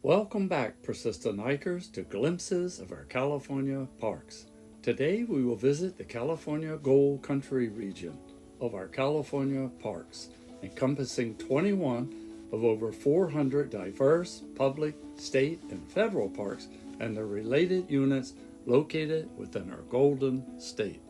Welcome back, persistent hikers, to glimpses of our California parks. Today we will visit the California Gold Country region of our California parks, encompassing 21 of over 400 diverse public, state, and federal parks and their related units located within our Golden State.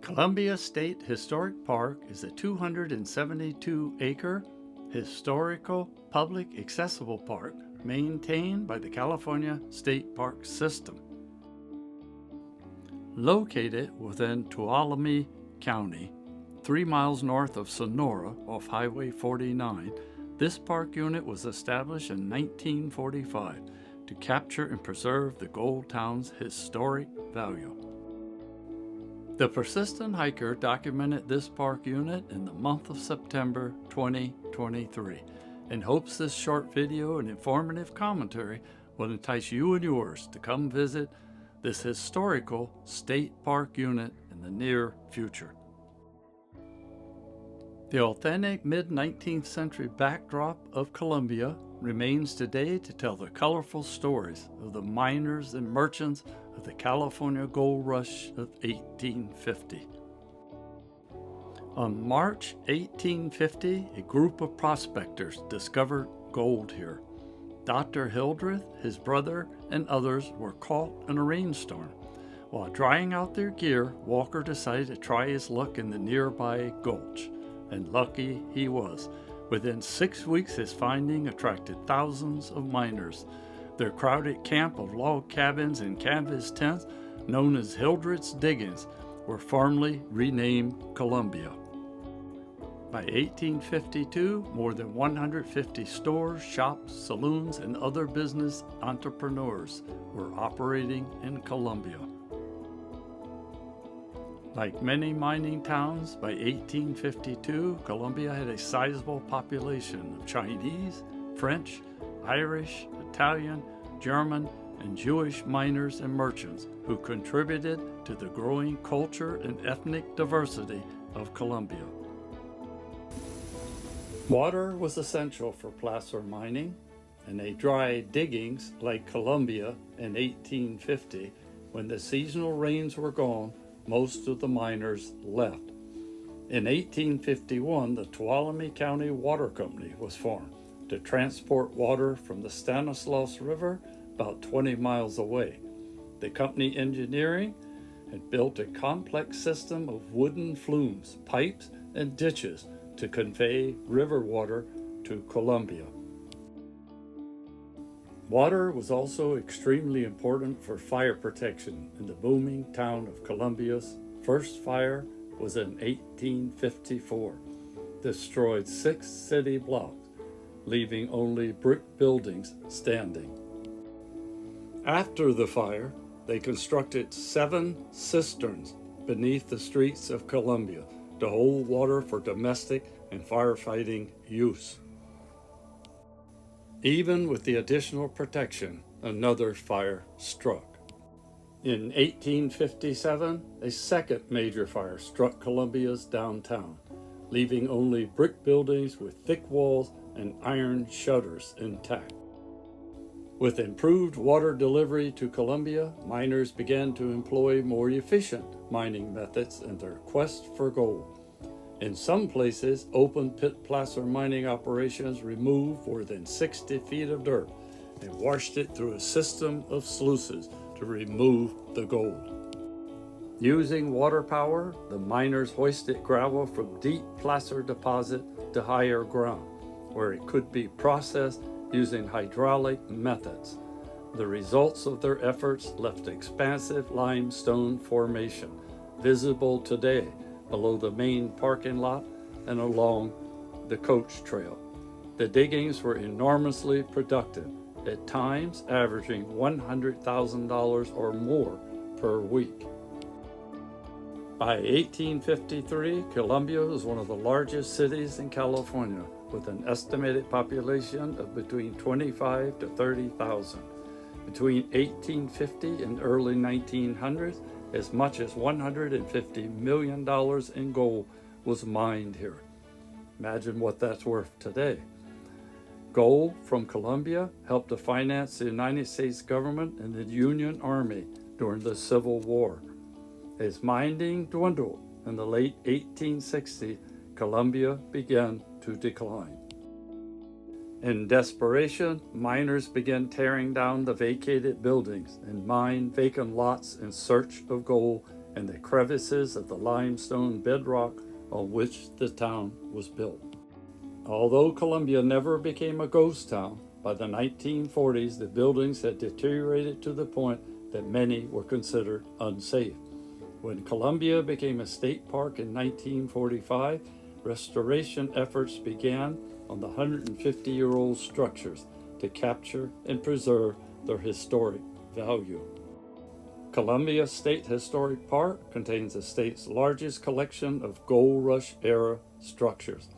Columbia State Historic Park is a 272-acre historical public accessible park maintained by the California State Park System. Located within Tuolumne County, 3 miles north of Sonora off Highway 49, this park unit was established in 1945 to capture and preserve the Gold Town's historic value. The persistent hiker documented this park unit in the month of September 2023 and hopes this short video and informative commentary will entice you and yours to come visit this historical state park unit in the near future. The authentic mid-19th century backdrop of Columbia remains today to tell the colorful stories of the miners and merchants of the California Gold Rush of 1850. On March 1850, a group of prospectors discovered gold here. Dr. Hildreth, his brother, and others were caught in a rainstorm. While drying out their gear, Walker decided to try his luck in the nearby gulch, and lucky he was. Within 6 weeks, his finding attracted thousands of miners. Their crowded camp of log cabins and canvas tents, known as Hildreth's Diggings, were formally renamed Columbia. By 1852, more than 150 stores, shops, saloons, and other business entrepreneurs were operating in Columbia. Like many mining towns, by 1852, Columbia had a sizable population of Chinese, French, Irish, Italian, German, and Jewish miners and merchants who contributed to the growing culture and ethnic diversity of Columbia. Water was essential for placer mining, and they dry diggings like Columbia in 1850, when the seasonal rains were gone, most of the miners left. In 1851, the Tuolumne County Water Company was formed to transport water from the Stanislaus River about 20 miles away. The company engineering had built a complex system of wooden flumes, pipes, and ditches to convey river water to Columbia. Water was also extremely important for fire protection in the booming town of Columbia's first fire was in 1854. Destroyed 6 city blocks, leaving only brick buildings standing. After the fire, they constructed 7 cisterns beneath the streets of Columbia to hold water for domestic and firefighting use. Even with the additional protection, another fire struck. In 1857, a second major fire struck Columbia's downtown, leaving only brick buildings with thick walls and iron shutters intact. With improved water delivery to Columbia, miners began to employ more efficient mining methods in their quest for gold. In some places, open pit placer mining operations removed more than 60 feet of dirt and washed it through a system of sluices to remove the gold. Using water power, the miners hoisted gravel from deep placer deposit to higher ground, where it could be processed using hydraulic methods. The results of their efforts left expansive limestone formation, visible today below the main parking lot and along the coach trail. The diggings were enormously productive, at times averaging $100,000 or more per week. By 1853, Columbia was one of the largest cities in California, with an estimated population of between 25 to 30,000. Between 1850 and early 1900s, as much as $150 million in gold was mined here. Imagine what that's worth today. Gold from Colombia helped to finance the United States government and the Union Army during the Civil War. As mining dwindled in the late 1860s, Colombia began to decline. In desperation, miners began tearing down the vacated buildings and mined vacant lots in search of gold in the crevices of the limestone bedrock on which the town was built. Although Colombia never became a ghost town, by the 1940s the buildings had deteriorated to the point that many were considered unsafe. When Colombia became a state park in 1945, restoration efforts began on the 150-year-old structures to capture and preserve their historic value. Columbia State Historic Park contains the state's largest collection of Gold Rush era structures.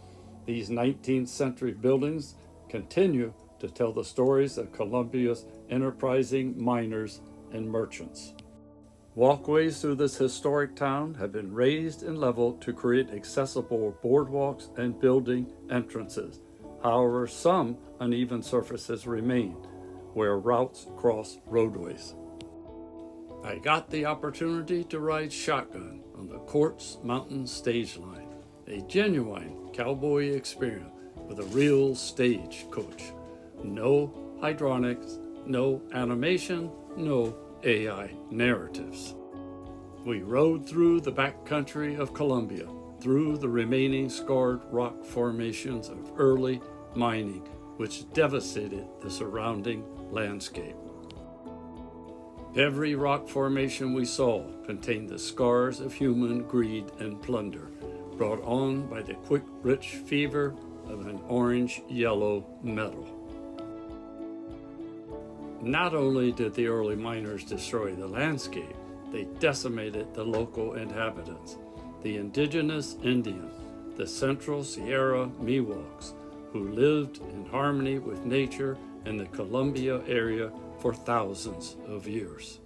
These 19th century buildings continue to tell the stories of Columbia's enterprising miners and merchants. Walkways through this historic town have been raised and leveled to create accessible boardwalks and building entrances. However, some uneven surfaces remain where routes cross roadways. I got the opportunity to ride shotgun on the Quartz Mountain stage line, a genuine cowboy experience with a real stagecoach. No hydronics, no animation, no AI narratives. We rode through the backcountry of Colombia, through the remaining scarred rock formations of early mining, which devastated the surrounding landscape. Every rock formation we saw contained the scars of human greed and plunder, brought on by the quick, rich fever of an orange-yellow metal. Not only did the early miners destroy the landscape, they decimated the local inhabitants, the indigenous Indians, the Central Sierra Miwoks, who lived in harmony with nature in the Columbia area for thousands of years.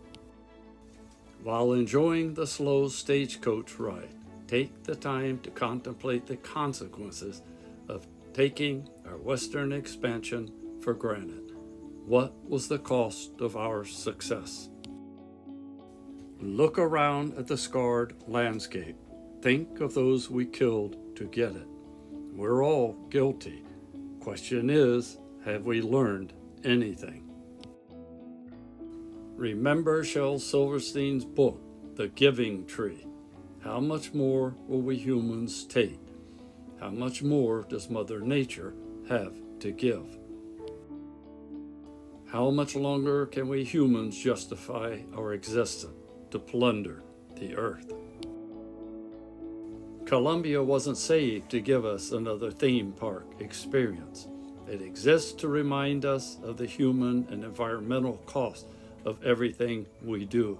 While enjoying the slow stagecoach ride, take the time to contemplate the consequences of taking our Western expansion for granted. What was the cost of our success? Look around at the scarred landscape. Think of those we killed to get it. We're all guilty. Question is, have we learned anything? Remember Shel Silverstein's book, The Giving Tree. How much more will we humans take? How much more does Mother Nature have to give? How much longer can we humans justify our existence to plunder the earth? Columbia wasn't saved to give us another theme park experience. It exists to remind us of the human and environmental cost of everything we do,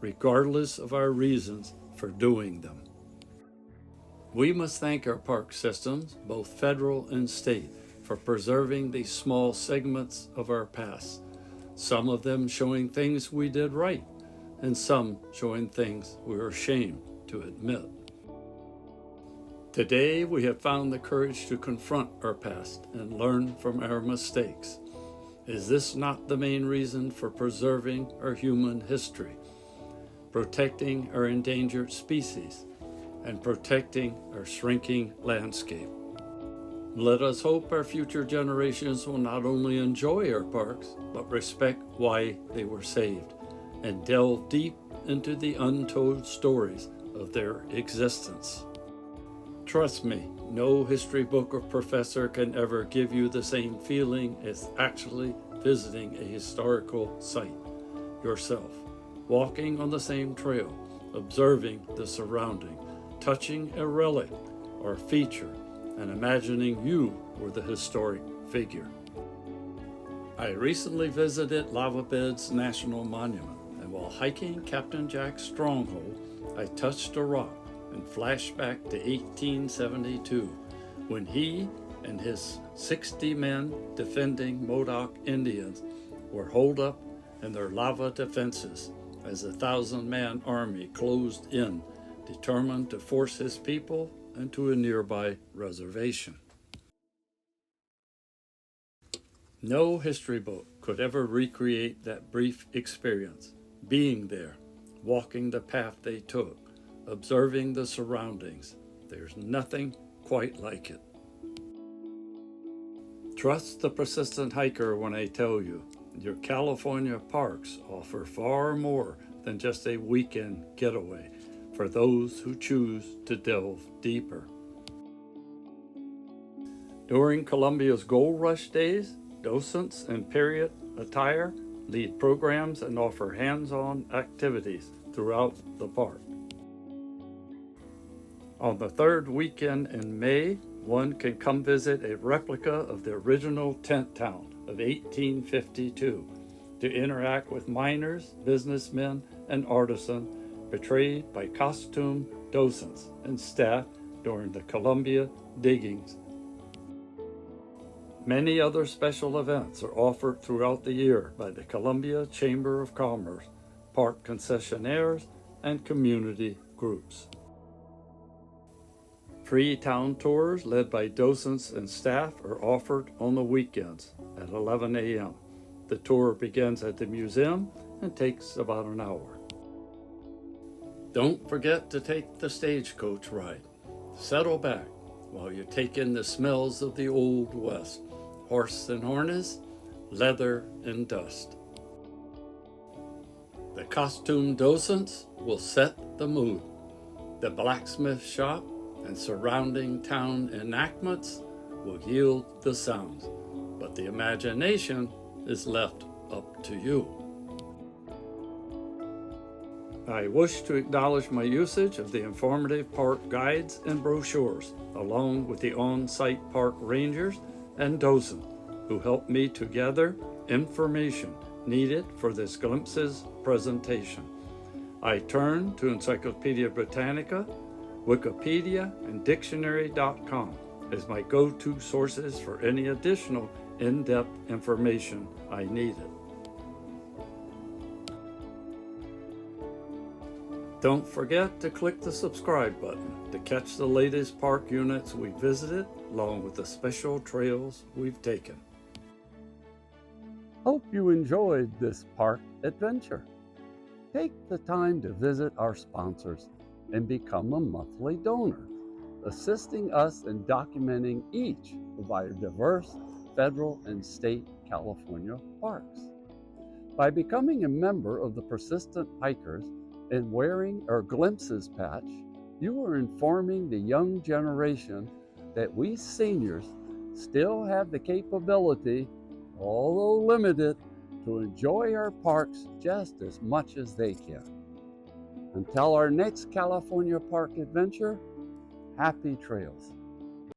regardless of our reasons for doing them. We must thank our park systems, both federal and state, for preserving these small segments of our past, some of them showing things we did right, and some showing things we are ashamed to admit. Today, we have found the courage to confront our past and learn from our mistakes. Is this not the main reason for preserving our human history, protecting our endangered species, and protecting our shrinking landscape? Let us hope our future generations will not only enjoy our parks, but respect why they were saved, and delve deep into the untold stories of their existence. Trust me, no history book or professor can ever give you the same feeling as actually visiting a historical site yourself, walking on the same trail, observing the surrounding, touching a relic or feature, and imagining you were the historic figure. I recently visited Lava Beds National Monument, and while hiking Captain Jack's stronghold, I touched a rock and flashed back to 1872, when he and his 60 men defending Modoc Indians were holed up in their lava defenses as a 1,000-man army closed in, determined to force his people into a nearby reservation. No history book could ever recreate that brief experience, being there, walking the path they took, observing the surroundings. There's nothing quite like it. Trust the persistent hiker when I tell you, your California parks offer far more than just a weekend getaway for those who choose to delve deeper. During Columbia's Gold Rush days, docents in period attire lead programs and offer hands-on activities throughout the park. On the third weekend in May, one can come visit a replica of the original tent town of 1852 to interact with miners, businessmen, and artisans portrayed by costumed docents and staff during the Columbia diggings. Many other special events are offered throughout the year by the Columbia Chamber of Commerce, park concessionaires, and community groups. Free town tours led by docents and staff are offered on the weekends at 11 a.m. The tour begins at the museum and takes about an hour. Don't forget to take the stagecoach ride. Settle back while you take in the smells of the Old West, horse and harness, leather and dust. The costume docents will set the mood. The blacksmith shop and surrounding town enactments will yield the sounds, but the imagination is left up to you. I wish to acknowledge my usage of the informative park guides and brochures, along with the on-site park rangers and docent who helped me to gather information needed for this Glimpses presentation. I turn to Encyclopedia Britannica, Wikipedia, and Dictionary.com as my go-to sources for any additional in-depth information I needed. Don't forget to click the subscribe button to catch the latest park units we visited, along with the special trails we've taken. Hope you enjoyed this park adventure. Take the time to visit our sponsors and become a monthly donor, assisting us in documenting each of our diverse federal and state California parks. By becoming a member of the Persistent Hikers and wearing our Glimpses patch, you are informing the young generation that we seniors still have the capability, although limited, to enjoy our parks just as much as they can. Until our next California park adventure, happy trails.